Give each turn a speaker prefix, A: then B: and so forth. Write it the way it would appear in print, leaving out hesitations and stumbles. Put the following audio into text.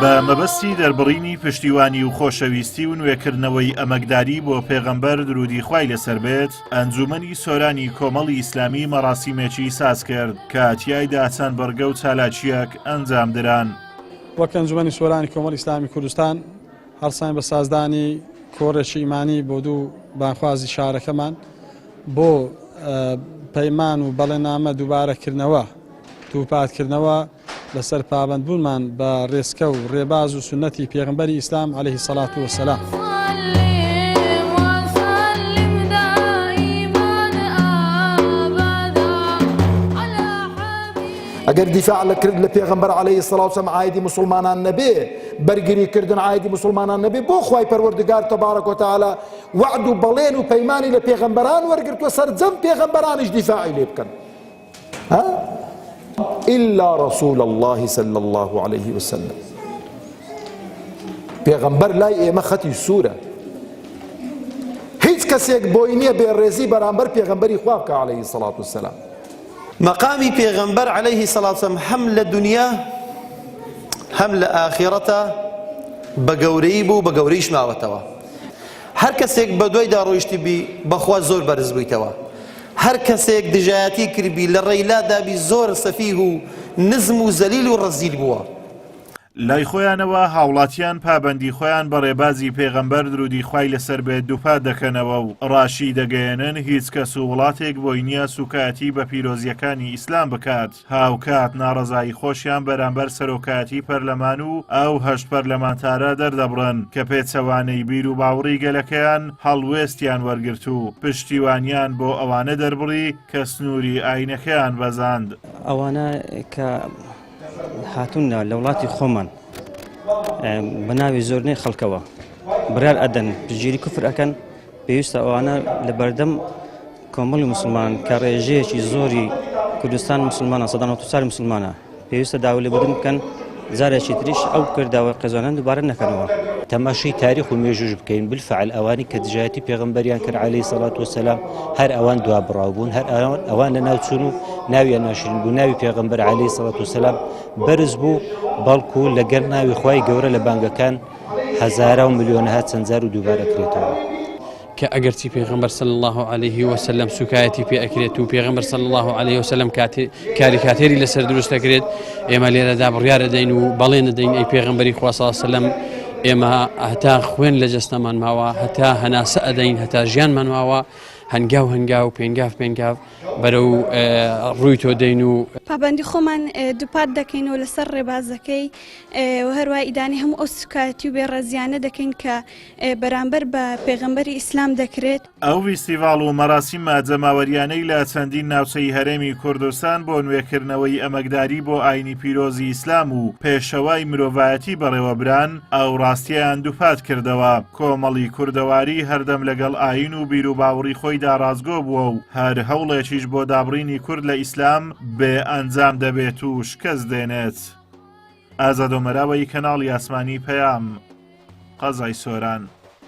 A: بە مەبەستی دەربڕینی پشتیوانی و خۆشەویستی و نوێکردنەوەی ئەمەکداری بۆ پێغەمبەر درودی خوای لەسەر بێت، ئەنجومەنی سۆرانی کۆمەڵی ئیسلامی مەراسیمێکی ساز کرد کە تیایدا چەند بەرگە و چالاکیەک ئەنجام دران.
B: وەک ئەنجومەنی سۆرانی کۆمەڵی ئیسلامی کوردستان هەڵسان بە سازدانی کۆڕێکی ئیمانی بۆ دوو بانخوازی شارەکەمان بۆ پەیمان و بەڵێنامە دووبارەکردنەوە دووپاتکردنەوە لەسەر پابەندبوونمان بە ڕێسکە و ڕێباز و سنەتی پێغەمبەری ئیسلام عەلەیهی سەڵات وەسەلام.
C: ئەگەر دیفاع لە پێغەمبەر عەلەیهی سەڵات وەسەلام عایدی مسلمانان نەبێ، بەرگریکردن عایدی مسلمانان نەبێ، بۆ خوای پەروەردگار تەبارەک و تەعالا وعد و بەڵێن و پەیمانی لە پێغەمبەران وەرگرتووە سەرجەم پێغەمبەرانیش دیفاعی لێ بکەن. إلا رسول الله صلى الله عليه وسلم. پێغەمبەر لای ئێمە خەتی سوورە، هیچ کەسێک بۆی نییە بێڕێزی بەرامبەر پێغەمبەری خوا بکە عەلەیهی سەڵات وسەلام.
D: مەقامی پێغەمبەر عەلەیهی سەڵات وسەلام هەم لە دنیا هەم لە ئاخیرەتە بە گەورەی بوو، بە گەورەیش ماوەتەوە. هەر کەسێک بە دوایدا ڕۆیشتی بی بەخوا زۆر بەرز بوویتەوە، هەر کەسێک دژایەتی کردبی لە ڕێیلادابی زۆر سەفیه و نزم و زەلیل و ڕەزیل بووە.
A: لای خۆیانەوە هاوڵاتیان پابەندی خۆیان بە ڕێبازی پێغەمبەر درودی خوای لەسەر بێت دووپات دەکەنەوە و ڕاشی دەگەیەنن هیچ کەس و وڵاتێک بۆی نییە سوکایەتی بە پیرۆزیەکانی ئیسلام بکات. هاوکات ناڕەزایی خۆشیان بەرامبەر سەرۆکایەتی پەرلەمان و ئەو هەشت پەرلەمانتارە دەردەبڕن کە پێچەوانەی بیر و باوەڕی گەلەکەیان هەڵوێستیان وەرگرت و پشتیوانیان بۆ ئەوانە دەربڕی کە سنووری ئاینەکەیان بەزاند.
E: ئەوانە کە هاتوونە لە وڵاتی خۆمان بە ناوی زۆرنەی خەڵکەوە برار ئەدەن پشتگیری کوفر ئەکەن، پێویستە ئەوانە لە بەردەم کۆمەڵی مسلمان کە ڕێژەیەکی زۆری کوردستان مسلمانە ١٩٠ مسلمانە پێویستە داوا لێبوردن بکەن، جارێکی تریش ئەو کرداوە قەزانان دووبارە نەکەنەوە.
F: تەماشای تاریخ و مێژوش بکەین، بالفعل ئەوانی کە دژایەتی پێغەمبەریان کرد عەلەیهی سەڵات وەسەلام هەر ئەوان دوا بڕاو بوون، هەر ئەوان لە ناو چوون و ناویان ناشرین بوو، ناوی پێغەمبەر عەلەیهی سەڵات وەسەلام بەرز بوو، بەڵکو لەگەڵ ناوی خوای گەورە لە بانگەکان هەزارە و ملیۆنەها چەند جار و دووبارە کرێتەوە.
G: کە ئەگەرچی پێغەمبەر صلی الله علیه و سلم سوکایەتی پێ ئەکرێت و پێغەمبەر صلی الله علیه و سلم کاری کاتێری لەسەر دروست دەکرێت، ئێمە لێرەدا بڕیارە دەین و بەڵێنە دەین ئەی پێغەمبەری خوا صلی الله علیه و سلم ئێمە هەتا خوێن لە جەستەمان ماوە، هەتا هەناسە ئەدەین، هەتا ژیانمان ماوە، هەنگاو هەنگاو پێنگاو بەرەو ڕووی تۆ دەین و
H: پابەندی خۆمان دووپات دەکەین و لەسەر ڕێبازەکەی و هەروە ئیدانی هەموو ئەو سوکایەتی و بێڕەزیانە دەکەین کە بەرامبەر بە پێغەمبەری ئیسلام دەکرێت.
A: ئەو فیستیڤاڵ و مەراسیمە جەماوەریانەی لە چەندین ناوچەی هەرێمی کوردستان بۆ نوێکردنەوەی ئەمەکداری بۆ ئاینی پیرۆزی ئیسلام و پێشەوای مرۆڤایەتی بەڕێوەبران ئەو ڕاستیان دووپات کردەوە. کۆمەڵی کوردەواری هەردەم لەگەڵ ئاین و بیر و باوەڕی خۆیدا ڕازگۆ بووە و هەر هەوڵێکیش بۆ دابڕینی کورد لە ئیسلام بێ ئەنجام دەبێت و شکست دێنێت. ئازادۆمەراوەی کەناڵی ئاسمانی پەیام، قەزای سۆران.